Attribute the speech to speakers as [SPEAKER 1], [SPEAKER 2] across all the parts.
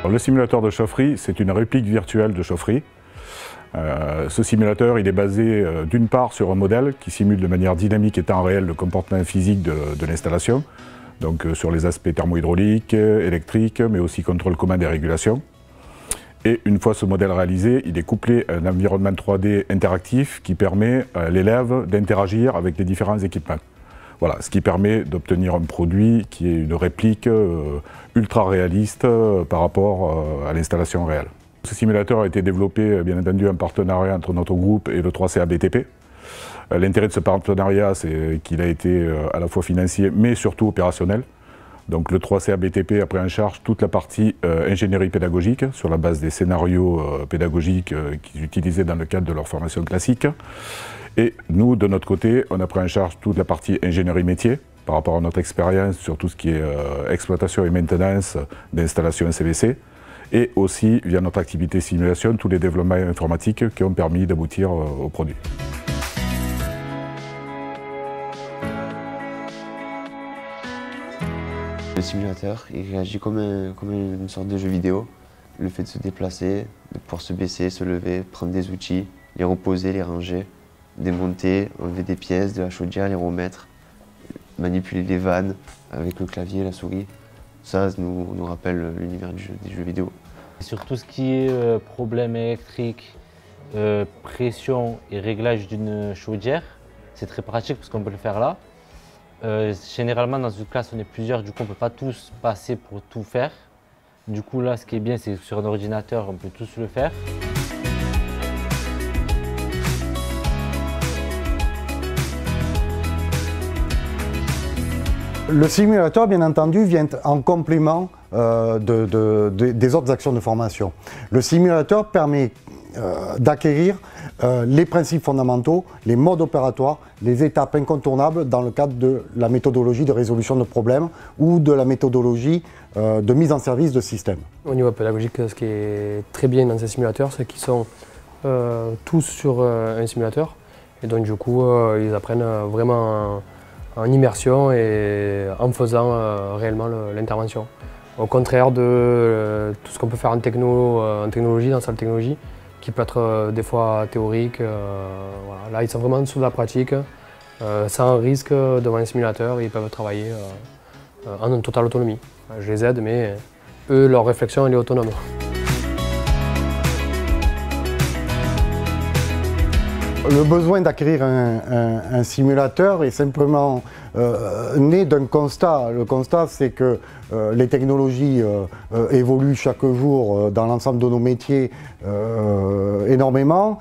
[SPEAKER 1] Le simulateur de chaufferie, c'est une réplique virtuelle de chaufferie. Ce simulateur, il est basé d'une part sur un modèle qui simule de manière dynamique et temps réel le comportement physique de l'installation, donc sur les aspects thermohydrauliques, électriques, mais aussi contrôle commande et régulation. Et une fois ce modèle réalisé, il est couplé à un environnement 3D interactif qui permet à l'élève d'interagir avec les différents équipements. Voilà, ce qui permet d'obtenir un produit qui est une réplique ultra réaliste par rapport à l'installation réelle. Ce simulateur a été développé, bien entendu, en partenariat entre notre groupe et le 3CA BTP. L'intérêt de ce partenariat, c'est qu'il a été à la fois financier, mais surtout opérationnel. Donc le 3CA BTP a pris en charge toute la partie ingénierie pédagogique, sur la base des scénarios pédagogiques qu'ils utilisaient dans le cadre de leur formation classique. Et nous, de notre côté, on a pris en charge toute la partie ingénierie métier, par rapport à notre expérience sur tout ce qui est exploitation et maintenance d'installations CVC. Et aussi, via notre activité simulation, tous les développements informatiques qui ont permis d'aboutir au produit.
[SPEAKER 2] Le simulateur, il réagit comme une sorte de jeu vidéo. Le fait de se déplacer, de pouvoir se baisser, se lever, prendre des outils, les reposer, les ranger, démonter, enlever des pièces de la chaudière, les remettre, manipuler les vannes avec le clavier et la souris. Ça nous rappelle l'univers des jeux vidéo.
[SPEAKER 3] Sur tout ce qui est problème électrique, pression et réglage d'une chaudière, c'est très pratique parce qu'on peut le faire là. Généralement dans une classe on est plusieurs, du coup on ne peut pas tous passer pour tout faire. Du coup là ce qui est bien c'est que sur un ordinateur on peut tous le faire.
[SPEAKER 4] Le simulateur, bien entendu, vient en complément des autres actions de formation. Le simulateur permet d'acquérir les principes fondamentaux, les modes opératoires, les étapes incontournables dans le cadre de la méthodologie de résolution de problèmes ou de la méthodologie de mise en service de systèmes.
[SPEAKER 5] Au niveau pédagogique, ce qui est très bien dans ces simulateurs, c'est qu'ils sont tous sur un simulateur et donc du coup ils apprennent vraiment en immersion et en faisant réellement l'intervention. Au contraire de tout ce qu'on peut faire en technologie, dans la salle de technologie, qui peut être des fois théorique. Voilà. Là, ils sont vraiment sous la pratique, sans risque devant un simulateur, ils peuvent travailler en totale autonomie. Je les aide, mais eux, leur réflexion, elle est autonome.
[SPEAKER 4] Le besoin d'acquérir un simulateur est simplement né d'un constat. Le constat, c'est que les technologies évoluent chaque jour dans l'ensemble de nos métiers énormément.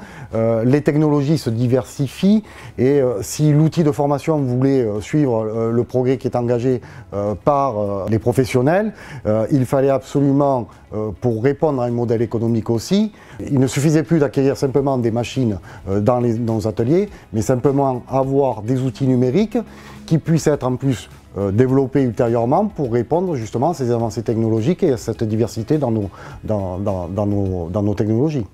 [SPEAKER 4] Les technologies se diversifient et si l'outil de formation voulait suivre le progrès qui est engagé par les professionnels, il fallait absolument, pour répondre à un modèle économique aussi, il ne suffisait plus d'acquérir simplement des machines dans nos ateliers, mais simplement avoir des outils numériques qui puissent être en plus développés ultérieurement pour répondre justement à ces avancées technologiques et à cette diversité dans nos technologies.